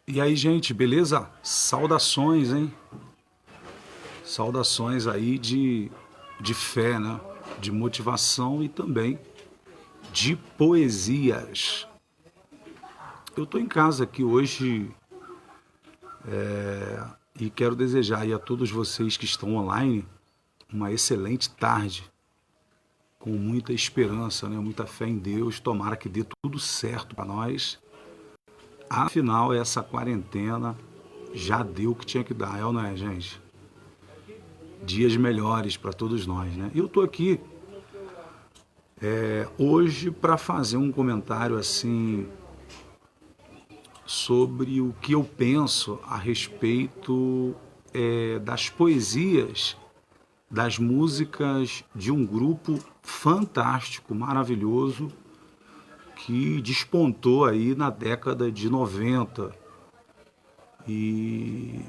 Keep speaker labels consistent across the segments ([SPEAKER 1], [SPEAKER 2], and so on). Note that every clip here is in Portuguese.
[SPEAKER 1] E aí, gente, beleza? Saudações, hein? Saudações aí de fé, né? De motivação e também de poesias. Eu tô em casa aqui hoje e quero desejar aí a todos vocês que estão online uma excelente tarde, com muita esperança, né? Muita fé em Deus. Tomara que dê tudo certo para nós. Afinal, essa quarentena já deu o que tinha que dar, é ou não é, gente? Dias melhores para todos nós, né? Eu tô aqui hoje para fazer um comentário assim sobre o que eu penso a respeito das poesias, das músicas de um grupo fantástico, maravilhoso, que despontou aí na década de 90 e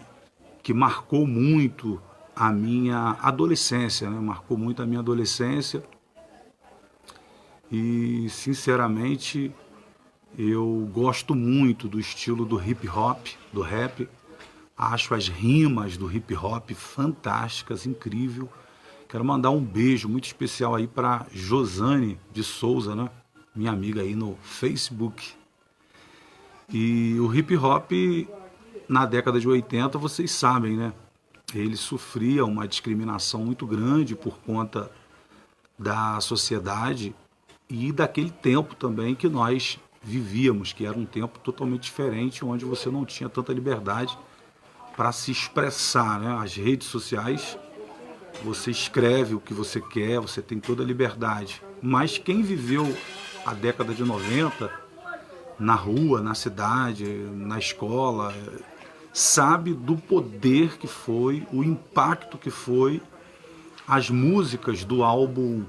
[SPEAKER 1] que marcou muito a minha adolescência, né? Marcou muito a minha adolescência e, sinceramente, eu gosto muito do estilo do hip hop, do rap. Acho as rimas do hip hop fantásticas, incrível. Quero mandar um beijo muito especial aí para Josane de Souza, né? Minha amiga aí no Facebook. E o hip hop na década de 80, vocês sabem, né? Ele sofria uma discriminação muito grande por conta da sociedade e daquele tempo também que nós vivíamos, que era um tempo totalmente diferente, onde você não tinha tanta liberdade para se expressar, né? As redes sociais, você escreve o que você quer, você tem toda a liberdade. Mas quem viveu a década de 90 na rua, na cidade, na escola, sabe do poder que foi, o impacto que foi as músicas do álbum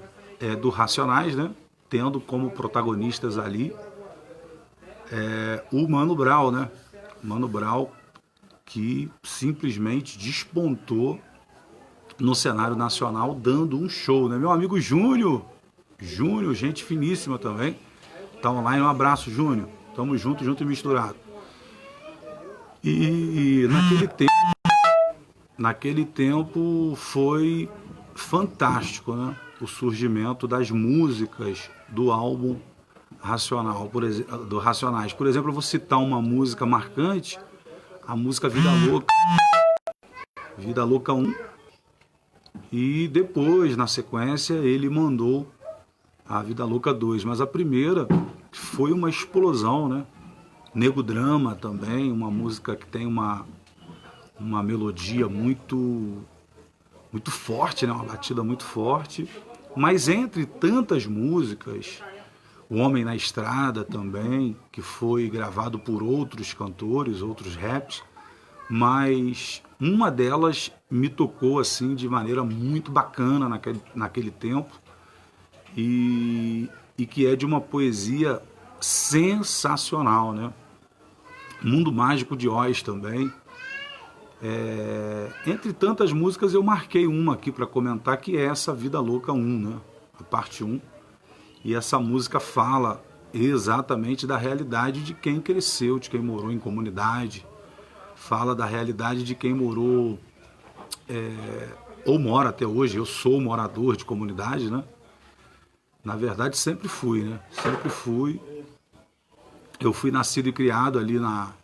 [SPEAKER 1] do Racionais, né? Tendo como protagonistas ali o Mano Brown, né? Mano Brown, que simplesmente despontou no cenário nacional dando um show, né? Meu amigo Júnior, Júnior, gente finíssima também, tá online, um abraço, Júnior. Tamo junto, junto e misturado. E naquele tempo foi fantástico, né? O surgimento das músicas do álbum Racional, do Racionais. Por exemplo, eu vou citar uma música marcante, a música Vida Louca 1, e depois, na sequência, ele mandou a Vida Louca 2, mas a primeira foi uma explosão, né? Nego Drama também, uma música que tem uma melodia muito forte, né? Uma batida muito forte. Mas entre tantas músicas, O Homem na Estrada também, que foi gravado por outros cantores, outros raps, mas uma delas me tocou assim de maneira muito bacana naquele tempo e que é de uma poesia sensacional, né? Mundo Mágico de Oz também. Entre tantas músicas eu marquei uma aqui para comentar que é essa Vida Louca 1, né? A parte 1. E essa música fala exatamente da realidade de quem cresceu, de quem morou em comunidade, fala da realidade de quem morou ou mora até hoje. Eu sou morador de comunidade, né? Na verdade sempre fui, né? Sempre fui. Eu fui nascido e criado ali na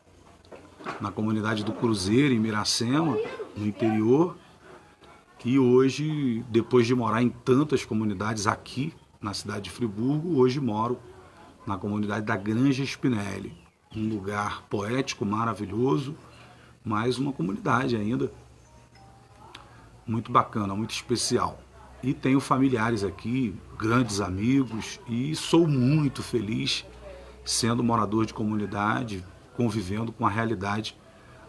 [SPEAKER 1] comunidade do Cruzeiro, em Miracema, no interior. E hoje, depois de morar em tantas comunidades aqui na cidade de Friburgo, hoje moro na comunidade da Granja Spinelli. Um lugar poético, maravilhoso, mas uma comunidade ainda muito bacana, muito especial. E tenho familiares aqui, grandes amigos, e sou muito feliz sendo morador de comunidade, convivendo com a realidade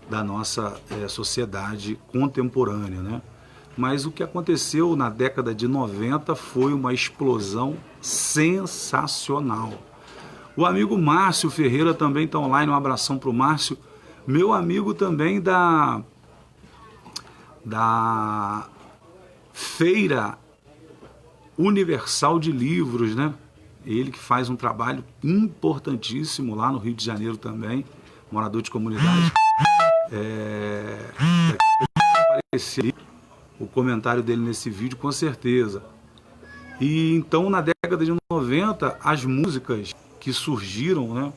[SPEAKER 1] da nossa sociedade contemporânea, né? Mas o que aconteceu na década de 90 foi uma explosão sensacional. O amigo Márcio Ferreira também está online, um abração para o Márcio. Meu amigo também da Feira Universal de Livros, né? Ele que faz um trabalho importantíssimo lá no Rio de Janeiro também. morador de comunidade. Aparecer ali o comentário dele nesse vídeo, com certeza. E então, na década de 90, as músicas que surgiram, né,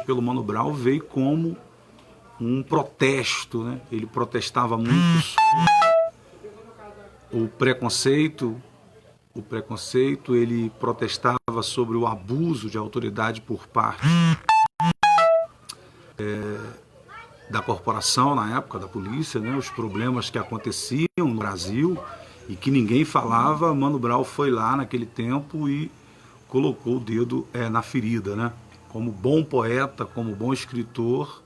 [SPEAKER 1] pelo Mano Brown, veio como um protesto, né? Ele protestava muito o preconceito, ele protestava sobre o abuso de autoridade por parte da corporação na época, da polícia, né? Os problemas que aconteciam no Brasil e que ninguém falava. Mano Brown foi lá naquele tempo e colocou o dedo na ferida, né? Como bom poeta, como bom escritor,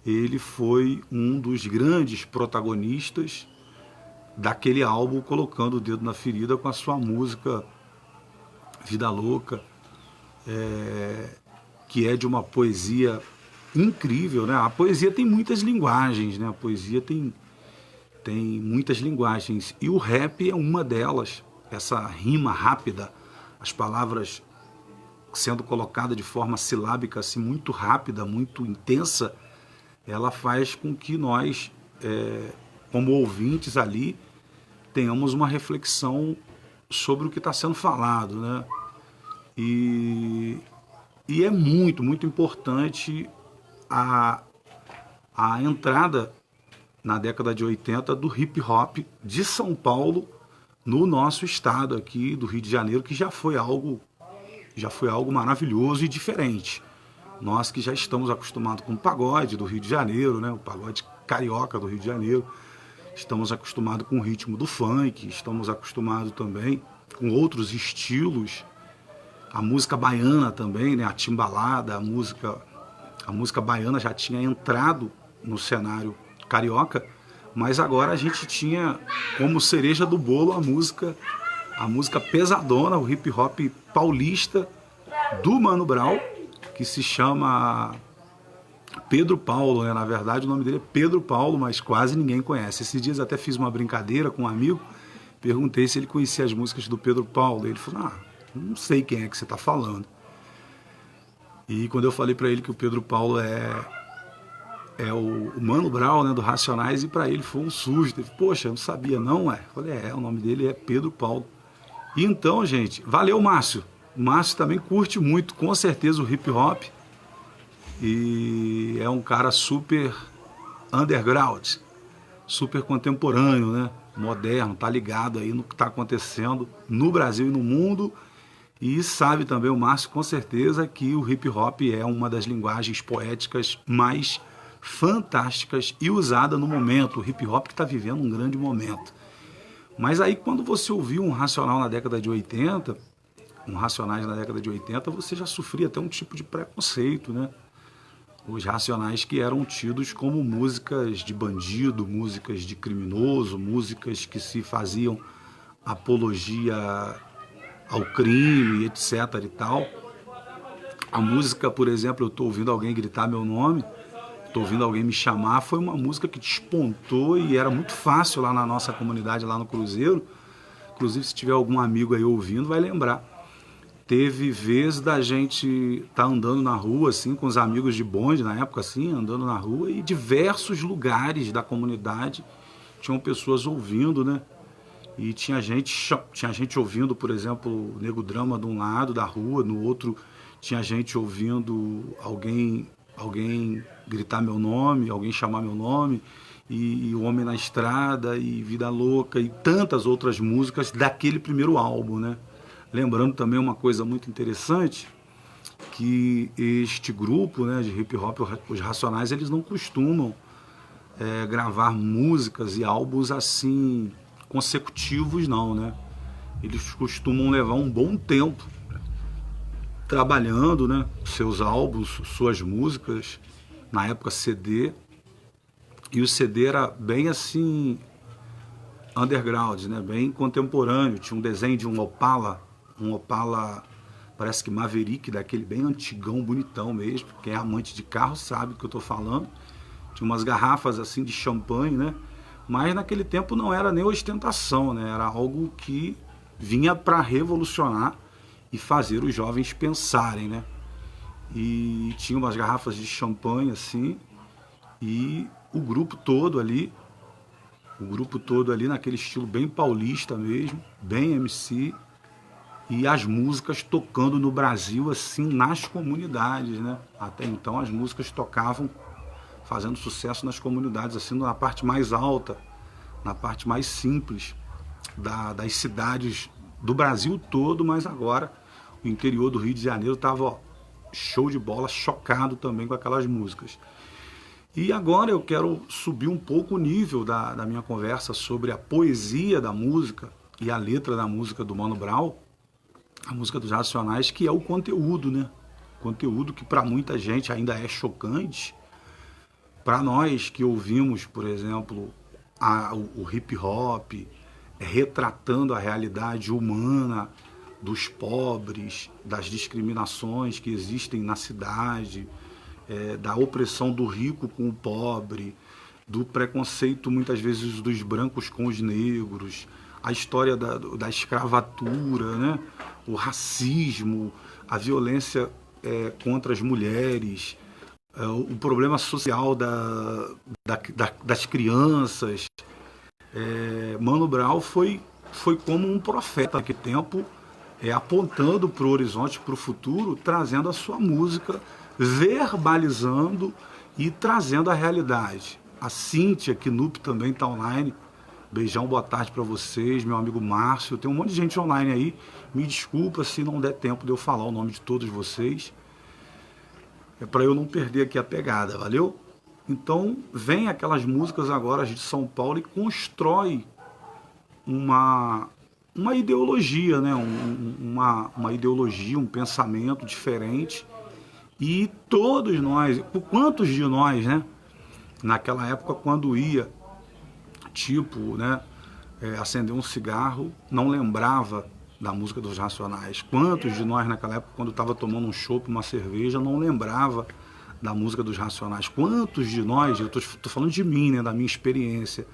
[SPEAKER 1] ele foi um dos grandes protagonistas daquele álbum, colocando o dedo na ferida com a sua música Vida Louca, que é de uma poesia incrível, né? A poesia tem muitas linguagens, né? A poesia tem muitas linguagens, e o rap é uma delas. Essa rima rápida, as palavras sendo colocadas de forma silábica, assim, muito rápida, muito intensa, ela faz com que nós, como ouvintes ali, tenhamos uma reflexão sobre o que está sendo falado, né? E é muito, muito importante a entrada na década de 80 do hip hop de São Paulo no nosso estado aqui do Rio de Janeiro, que já foi algo maravilhoso e diferente. Nós que já estamos acostumados com o pagode do Rio de Janeiro, né? O pagode carioca do Rio de Janeiro, estamos acostumados com o ritmo do funk, estamos acostumados também com outros estilos, a música baiana também, né? A timbalada, a música baiana já tinha entrado no cenário carioca, mas agora a gente tinha como cereja do bolo a música pesadona, o hip hop paulista do Mano Brown, que se chama Pedro Paulo, né? Na verdade o nome dele é Pedro Paulo, mas quase ninguém conhece. Esses dias até fiz uma brincadeira com um amigo, perguntei se ele conhecia as músicas do Pedro Paulo, ele falou, não sei quem é que você está falando. E quando eu falei para ele que o Pedro Paulo é o Mano Brown, né, do Racionais, e para ele foi um susto. Ele, poxa, eu não sabia não, Eu falei, o nome dele é Pedro Paulo. E então, gente, valeu, Márcio. O Márcio também curte muito, com certeza, o hip hop. E é um cara super underground, super contemporâneo, né? Moderno, tá ligado aí no que tá acontecendo no Brasil e no mundo. E sabe também o Márcio, com certeza, que o hip hop é uma das linguagens poéticas mais fantásticas e usada no momento. O hip hop que está vivendo um grande momento. Mas aí quando você ouviu um Racional na década de 80, um Racionais na década de 80, você já sofria até um tipo de preconceito, né? Os Racionais que eram tidos como músicas de bandido, músicas de criminoso, músicas que se faziam apologia ao crime, etc. e tal. A música, por exemplo, eu estou ouvindo alguém gritar meu nome, estou ouvindo alguém me chamar, foi uma música que despontou e era muito fácil lá na nossa comunidade, lá no Cruzeiro. Inclusive, se tiver algum amigo aí ouvindo, vai lembrar. Teve vez da gente estar andando na rua, assim, com os amigos de bonde, na época, assim, andando na rua, e diversos lugares da comunidade tinham pessoas ouvindo, né? E tinha gente ouvindo, por exemplo, o Nego Drama de um lado da rua, no outro tinha gente ouvindo alguém gritar meu nome, alguém chamar meu nome, e O Homem na Estrada, e Vida Louca, e tantas outras músicas daquele primeiro álbum, né? Lembrando também uma coisa muito interessante, que este grupo, né, de hip hop, os Racionais, eles não costumam gravar músicas e álbuns assim consecutivos, não, né? Eles costumam levar um bom tempo trabalhando, né, seus álbuns, suas músicas, na época CD, e o CD era bem assim underground, né, bem contemporâneo. Tinha um desenho de um Opala, parece que Maverick, daquele bem antigão, bonitão mesmo. Quem é amante de carro sabe do que eu estou falando. Tinha umas garrafas assim de champanhe, né? Mas naquele tempo não era nem ostentação, né? Era algo que vinha para revolucionar e fazer os jovens pensarem, né? e tinha umas garrafas de champanhe assim, e o grupo todo ali naquele estilo bem paulista mesmo, bem MC, e as músicas tocando no Brasil assim nas comunidades, né? Até então as músicas tocavam fazendo sucesso nas comunidades, assim na parte mais alta, na parte mais simples das cidades do Brasil todo, mas agora o interior do Rio de Janeiro estava show de bola, chocado também com aquelas músicas. E agora eu quero subir um pouco o nível da minha conversa sobre a poesia da música e a letra da música do Mano Brown, a música dos Racionais, que é o conteúdo, né? Conteúdo que para muita gente ainda é chocante. Para nós que ouvimos, por exemplo, o hip hop, retratando a realidade humana dos pobres, das discriminações que existem na cidade, da opressão do rico com o pobre, do preconceito muitas vezes dos brancos com os negros, a história da escravatura, né? O racismo, a violência contra as mulheres, o problema social das crianças. Mano Brown foi como um profeta naquele tempo, apontando para o horizonte, para o futuro, trazendo a sua música, verbalizando e trazendo a realidade. A Cíntia Knupp também está online. Beijão, boa tarde para vocês, meu amigo Márcio. Tem um monte de gente online aí. Me desculpa se não der tempo de eu falar o nome de todos vocês. É para eu não perder aqui a pegada, valeu? Então, vem aquelas músicas agora de São Paulo e constrói uma ideologia, né? uma ideologia, um pensamento diferente. E todos nós, quantos de nós, né? Naquela época, quando ia, tipo, né? Acender um cigarro, não lembrava da música dos Racionais. Quantos de nós naquela época, quando estava tomando um chopp, uma cerveja, não lembrava da música dos Racionais? Quantos de nós, eu tô falando de mim, né, da minha experiência,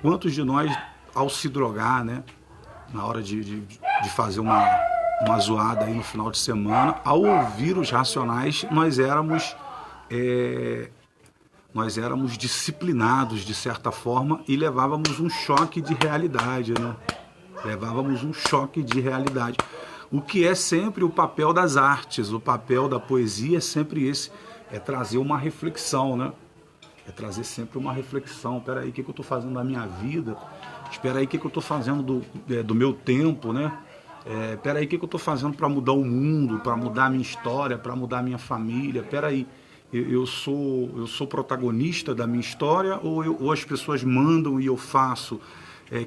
[SPEAKER 1] quantos de nós, ao se drogar, né, na hora de fazer uma zoada aí no final de semana, ao ouvir os Racionais, nós éramos disciplinados de certa forma e levávamos um choque de realidade, né? Levávamos um choque de realidade. O que é sempre o papel das artes, o papel da poesia é sempre esse, é trazer uma reflexão, né? É trazer sempre uma reflexão. Peraí, o que eu estou fazendo da minha vida? Espera aí, o que eu estou fazendo do meu tempo, né? Peraí, o que eu estou fazendo para mudar o mundo, para mudar a minha história, para mudar a minha família? Peraí, eu sou protagonista da minha história ou as pessoas mandam e eu faço?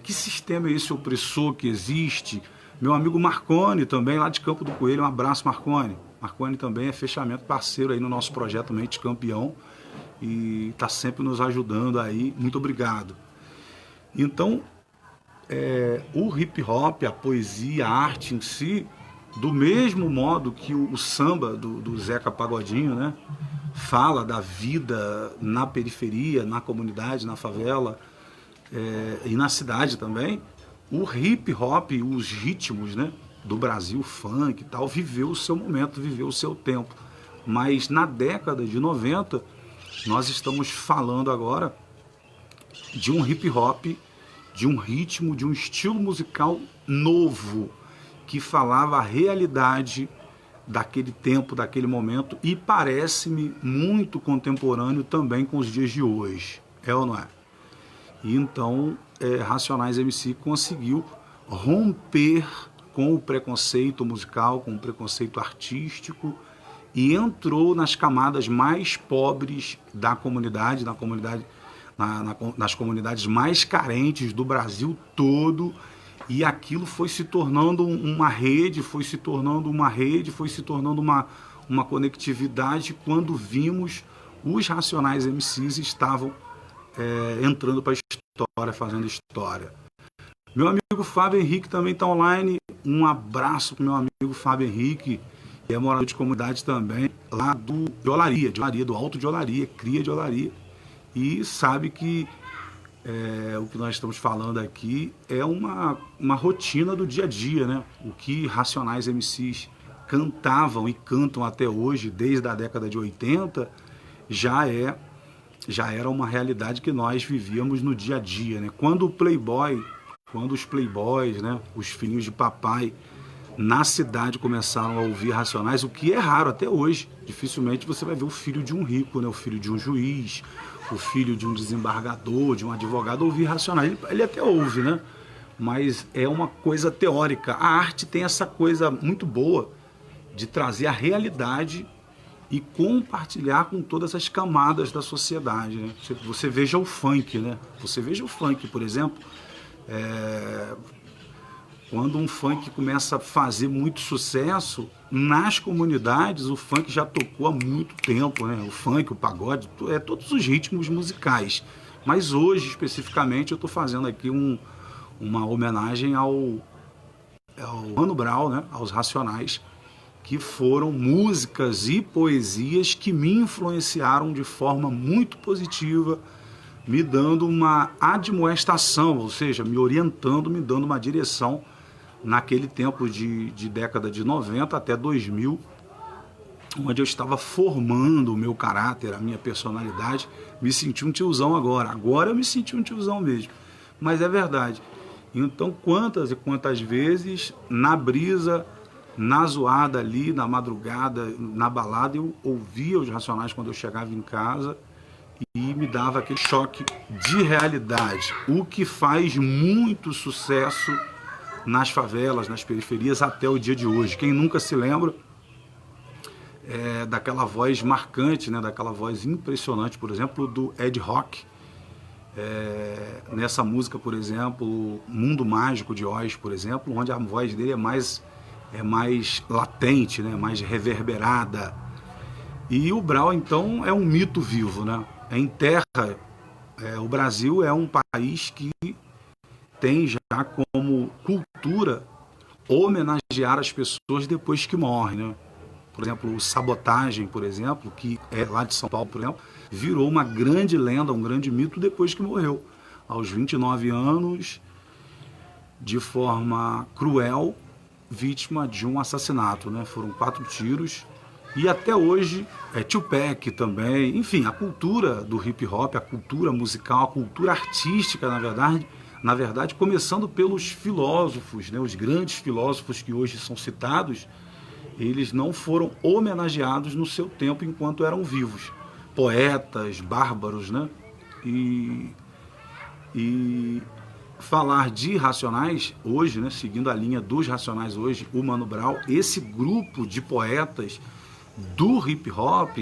[SPEAKER 1] Que sistema é esse opressor que existe? Meu amigo Marconi também, lá de Campo do Coelho, um abraço, Marconi. Marconi também é fechamento parceiro aí no nosso projeto Mente Campeão e está sempre nos ajudando aí. Muito obrigado. Então, o hip hop, a poesia, a arte em si, do mesmo modo que o samba do Zeca Pagodinho, né, fala da vida na periferia, na comunidade, na favela e na cidade também, o hip hop, os ritmos, né, do Brasil, funk e tal, viveu o seu momento, viveu o seu tempo. Mas na década de 90, nós estamos falando agora de um hip hop, de um ritmo, de um estilo musical novo, que falava a realidade daquele tempo, daquele momento, e parece-me muito contemporâneo também com os dias de hoje. É ou não é? E então, Racionais MC conseguiu romper com o preconceito musical, com o preconceito artístico, e entrou nas camadas mais pobres da comunidade, nas comunidades mais carentes do Brasil todo, e aquilo foi se tornando uma rede, foi se tornando uma conectividade. Quando vimos, os Racionais MCs estavam entrando para a história, fazendo história. Meu amigo Fábio Henrique também está online. Um abraço para o meu amigo Fábio Henrique, que é morador de comunidade também, lá de Olaria, do Alto de Olaria, cria de Olaria. E sabe que o que nós estamos falando aqui é uma rotina do dia a dia, né? O que Racionais MCs cantavam e cantam até hoje, desde a década de 80, já era uma realidade que nós vivíamos no dia a dia, né? Quando os playboys, né, os filhinhos de papai, na cidade começaram a ouvir Racionais, o que é raro até hoje. Dificilmente você vai ver o filho de um rico, né, o filho de um juiz, o filho de um desembargador, de um advogado ouvir Racionais. Ele até ouve, né? Mas é uma coisa teórica. A arte tem essa coisa muito boa de trazer a realidade e compartilhar com todas as camadas da sociedade, né? Você veja o funk, né? Você veja o funk, por exemplo, quando um funk começa a fazer muito sucesso, nas comunidades o funk já tocou há muito tempo, né? O funk, o pagode, todos os ritmos musicais. Mas hoje, especificamente, eu estou fazendo aqui uma homenagem ao Mano Brown, né? Aos Racionais, que foram músicas e poesias que me influenciaram de forma muito positiva, me dando uma admoestação, ou seja, me orientando, me dando uma direção naquele tempo de década de 90 até 2000, onde eu estava formando o meu caráter, a minha personalidade. Me senti um tiozão agora eu me senti um tiozão mesmo, mas é verdade. Então, quantas e quantas vezes, na brisa, na zoada ali, na madrugada, na balada, eu ouvia os Racionais quando eu chegava em casa e me dava aquele choque de realidade, o que faz muito sucesso nas favelas, nas periferias, até o dia de hoje. Quem nunca se lembra daquela voz marcante, né, daquela voz impressionante, por exemplo, do Ed Rock, nessa música, por exemplo, Mundo Mágico de Oz, por exemplo, onde a voz dele é mais latente, né, mais reverberada. E o Brau, então, é um mito vivo, né? O Brasil é um país que tem já como cultura homenagear as pessoas depois que morrem, né? Por exemplo, o Sabotagem, por exemplo, que é lá de São Paulo, por exemplo, virou uma grande lenda, um grande mito depois que morreu. Aos 29 anos, de forma cruel, vítima de um assassinato, né? Foram 4 tiros. E até hoje, Tupac também, enfim, a cultura do hip hop, a cultura musical, a cultura artística, na verdade, começando pelos filósofos, né? Os grandes filósofos que hoje são citados, eles não foram homenageados no seu tempo enquanto eram vivos. Poetas, bárbaros, né? E falar de Racionais hoje, né? Seguindo a linha dos Racionais hoje, o Mano Brown, esse grupo de poetas do hip hop,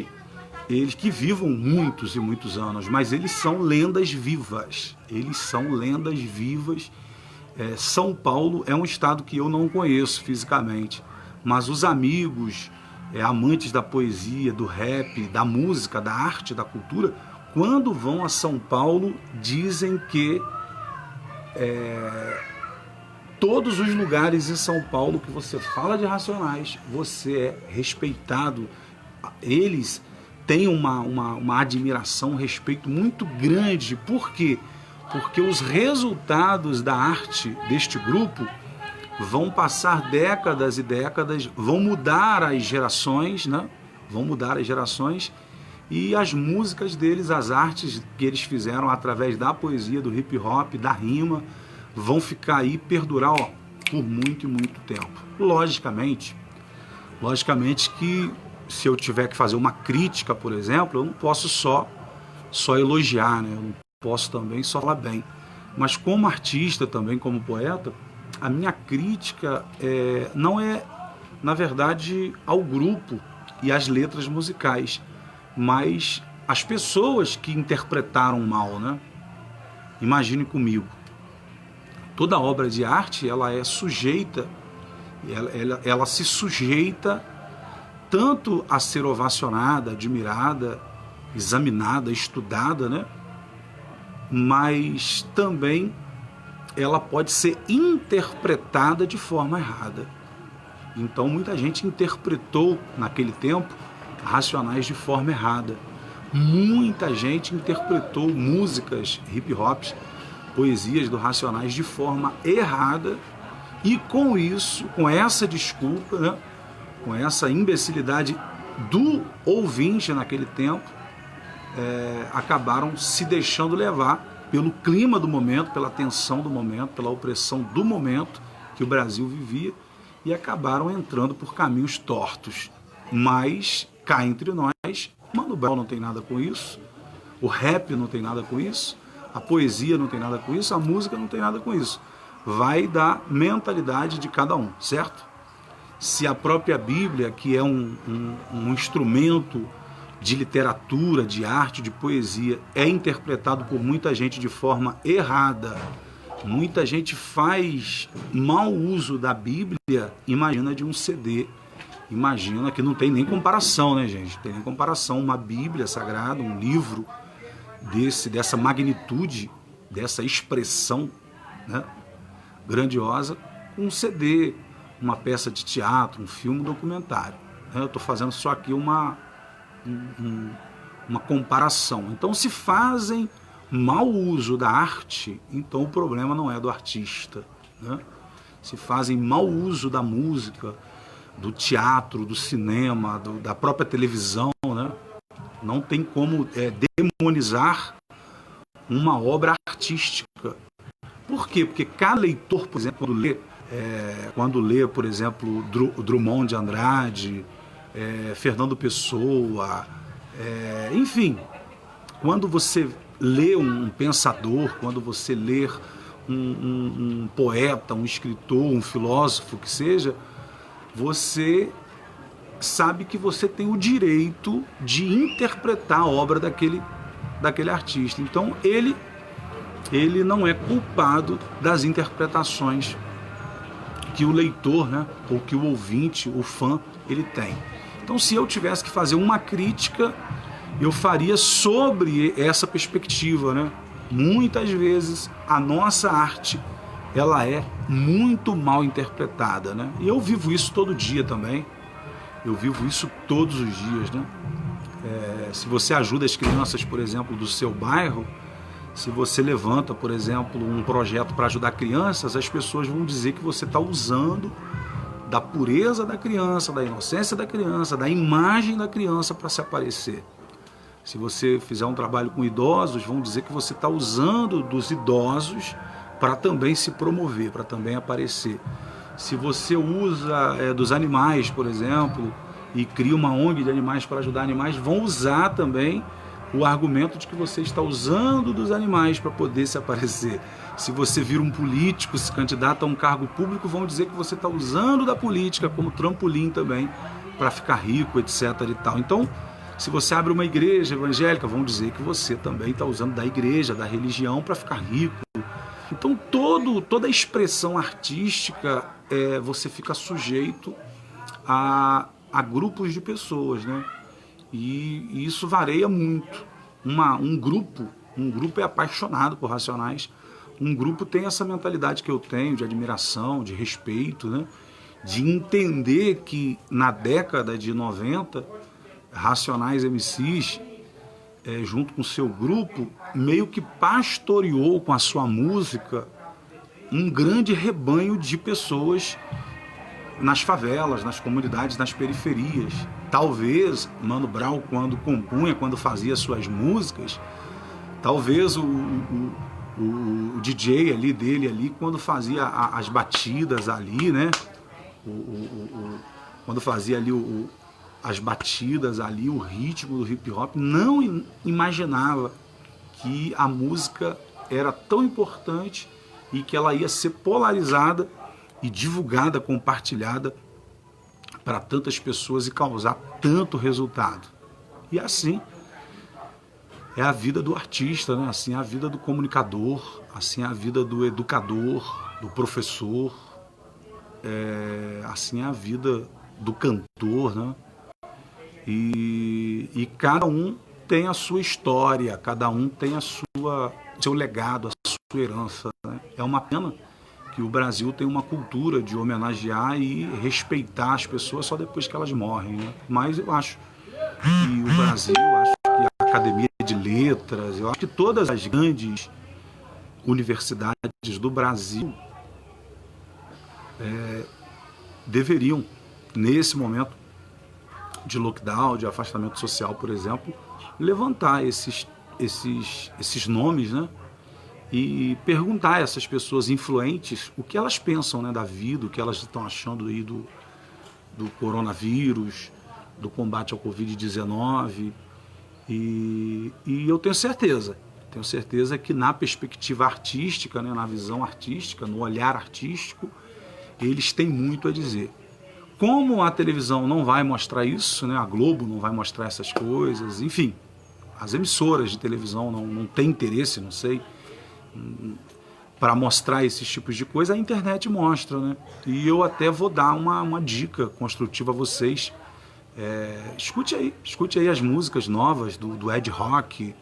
[SPEAKER 1] eles que vivam muitos e muitos anos, mas eles são lendas vivas. Eles são lendas vivas. São Paulo é um estado que eu não conheço fisicamente, mas os amigos, amantes da poesia, do rap, da música, da arte, da cultura, quando vão a São Paulo, dizem que todos os lugares em São Paulo que você fala de Racionais, você é respeitado. Eles têm uma admiração, um respeito muito grande. Por quê? Porque os resultados da arte deste grupo vão passar décadas e décadas, vão mudar as gerações, né? Vão mudar as gerações, e as músicas deles, as artes que eles fizeram através da poesia, do hip hop, da rima, vão ficar aí, perdurar por muito e muito tempo. Logicamente que se eu tiver que fazer uma crítica, por exemplo, eu não posso só elogiar, né? Eu não posso também só falar bem. Mas como artista também, como poeta, a minha crítica não é, na verdade, ao grupo e às letras musicais, mas às pessoas que interpretaram mal, né? Imagine comigo. Toda obra de arte, ela é sujeita, ela se sujeita tanto a ser ovacionada, admirada, examinada, estudada, né? Mas também ela pode ser interpretada de forma errada. Então muita gente interpretou naquele tempo Racionais de forma errada. Muita gente interpretou músicas hip hops, poesias do Racionais de forma errada, e com isso, com essa desculpa, né, com essa imbecilidade do ouvinte naquele tempo, acabaram se deixando levar pelo clima do momento, pela tensão do momento, pela opressão do momento que o Brasil vivia, e acabaram entrando por caminhos tortos. Mas, cá entre nós, Mano Brown não tem nada com isso, o rap não tem nada com isso, a poesia não tem nada com isso, a música não tem nada com isso. Vai da mentalidade de cada um, certo? Se a própria Bíblia, que é um instrumento de literatura, de arte, de poesia, é interpretado por muita gente de forma errada, muita gente faz mau uso da Bíblia, imagina de um CD. Imagina que não tem nem comparação, né, gente? Não tem nem comparação. Uma Bíblia sagrada, um livro dessa magnitude, dessa expressão, né, grandiosa, com um CD, uma peça de teatro, um filme, um documentário. Eu estou fazendo só aqui uma comparação. Então, se fazem mau uso da arte, então o problema não é do artista, né? Se fazem mau uso da música, do teatro, do cinema, da própria televisão, né? Não tem como demonizar uma obra artística. Por quê? Porque cada leitor, por exemplo, quando lê, por exemplo, Drummond de Andrade, Fernando Pessoa, enfim, quando você lê um pensador, quando você lê um poeta, um escritor, um filósofo que seja, você sabe que você tem o direito de interpretar a obra daquele artista. Então ele não é culpado das interpretações que o leitor, né, ou que o ouvinte, o fã, ele tem. Então, se eu tivesse que fazer uma crítica, eu faria sobre essa perspectiva, né? Muitas vezes a nossa arte, ela é muito mal interpretada, né? E eu vivo isso todo dia também. Eu vivo isso todos os dias, né? Se você ajuda as crianças, por exemplo, do seu bairro, se você levanta, por exemplo, um projeto para ajudar crianças, as pessoas vão dizer que você está usando da pureza da criança, da inocência da criança, da imagem da criança para se aparecer. Se você fizer um trabalho com idosos, vão dizer que você está usando dos idosos para também se promover, para também aparecer. Se você usa dos animais, por exemplo, e cria uma ONG de animais para ajudar animais, vão usar também o argumento de que você está usando dos animais para poder se aparecer. Se você vira um político, se candidata a um cargo público, vão dizer que você está usando da política como trampolim também para ficar rico, etc. e tal. Então, se você abre uma igreja evangélica, vão dizer que você também está usando da igreja, da religião para ficar rico. Então, toda expressão artística, você fica sujeito a grupos de pessoas, né? E isso varia muito. Um grupo é apaixonado por Racionais, um grupo tem essa mentalidade que eu tenho de admiração, de respeito, né? De entender que na década de 90, Racionais MCs, junto com o seu grupo, meio que pastoreou com a sua música um grande rebanho de pessoas nas favelas, nas comunidades, nas periferias. Talvez Mano Brown, quando compunha, quando fazia suas músicas, talvez o DJ ali dele ali, quando fazia as batidas ali, né? Quando fazia ali as batidas ali, o ritmo do hip hop, não imaginava que a música era tão importante e que ela ia ser polarizada e divulgada, compartilhada para tantas pessoas e causar tanto resultado. E assim é a vida do artista, né? Assim é a vida do comunicador, assim é a vida do educador, do professor, assim é a vida do cantor, né? E cada um tem a sua história, cada um tem seu legado, a sua herança, né? É uma pena que o Brasil tem uma cultura de homenagear e respeitar as pessoas só depois que elas morrem, né? Mas eu acho que o Brasil, acho que a Academia de Letras, eu acho que todas as grandes universidades do Brasil deveriam nesse momento de lockdown, de afastamento social, por exemplo, levantar esses nomes, né? E perguntar a essas pessoas influentes o que elas pensam, né, da vida, o que elas estão achando aí do coronavírus, do combate ao Covid-19. E eu tenho certeza que na perspectiva artística, né, na visão artística, no olhar artístico, eles têm muito a dizer. Como a televisão não vai mostrar isso, né, a Globo não vai mostrar essas coisas, enfim, as emissoras de televisão não têm interesse, não sei, para mostrar esses tipos de coisa, a internet mostra, né? E eu até vou dar uma dica construtiva a vocês. Escute aí as músicas novas do Ed Rock,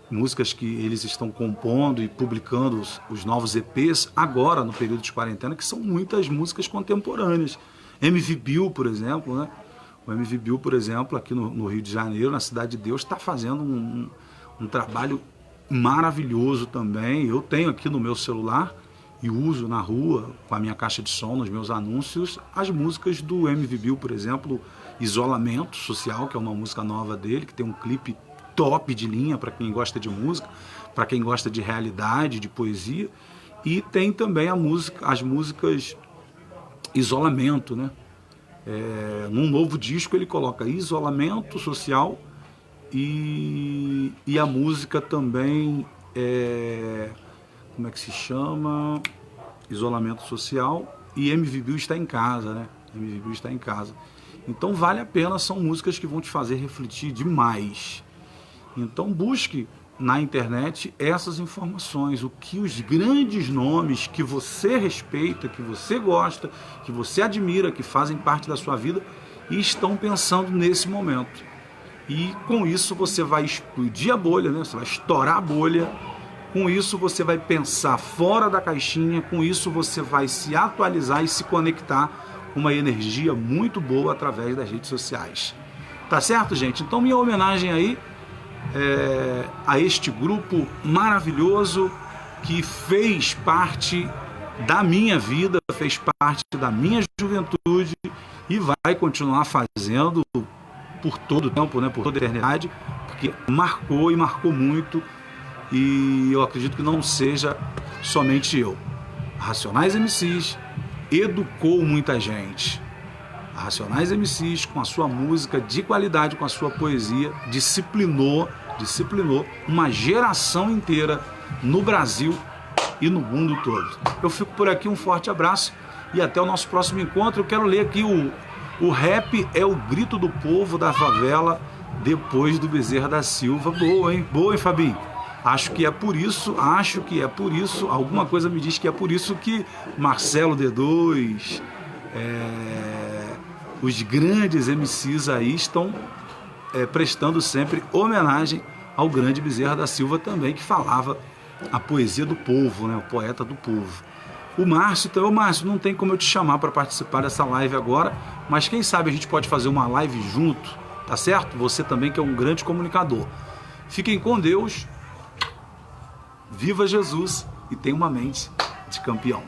[SPEAKER 1] músicas que eles estão compondo e publicando os novos EPs agora no período de quarentena, que são muitas músicas contemporâneas. MV Bill, por exemplo, né? O MV Bill, por exemplo, aqui no Rio de Janeiro, na Cidade de Deus, está fazendo um trabalho maravilhoso também. Eu tenho aqui no meu celular e uso na rua, com a minha caixa de som, nos meus anúncios, as músicas do MV Bill, por exemplo, Isolamento Social, que é uma música nova dele, que tem um clipe top de linha para quem gosta de música, para quem gosta de realidade, de poesia. E tem também as músicas Isolamento, né? Num novo disco ele coloca Isolamento Social e a música também, como é que se chama? Isolamento Social e MV Bill está em casa, né? MV Bill está em casa. Então vale a pena, são músicas que vão te fazer refletir demais. Então busque na internet essas informações, o que os grandes nomes que você respeita, que você gosta, que você admira, que fazem parte da sua vida e estão pensando nesse momento. E com isso você vai explodir a bolha, né? Você vai estourar a bolha, com isso você vai pensar fora da caixinha, com isso você vai se atualizar e se conectar com uma energia muito boa através das redes sociais. Tá certo, gente? Então minha homenagem aí a este grupo maravilhoso que fez parte da minha vida, fez parte da minha juventude e vai continuar fazendo por todo o tempo, né, por toda a eternidade, porque marcou e marcou muito, e eu acredito que não seja somente eu. Racionais MCs educou muita gente. Racionais MCs, com a sua música de qualidade, com a sua poesia, disciplinou uma geração inteira no Brasil e no mundo todo. Eu fico por aqui, um forte abraço e até o nosso próximo encontro. Eu quero ler aqui o rap é o grito do povo da favela depois do Bezerra da Silva. Boa, hein? Boa, hein, Fabinho? Acho que é por isso, alguma coisa me diz que é por isso que Marcelo D2, os grandes MCs aí estão prestando sempre homenagem ao grande Bezerra da Silva também, que falava a poesia do povo, né? O poeta do povo. O Márcio, então, Márcio, não tem como eu te chamar para participar dessa live agora, mas quem sabe a gente pode fazer uma live junto, tá certo? Você também que é um grande comunicador. Fiquem com Deus, viva Jesus e tenha uma mente de campeão.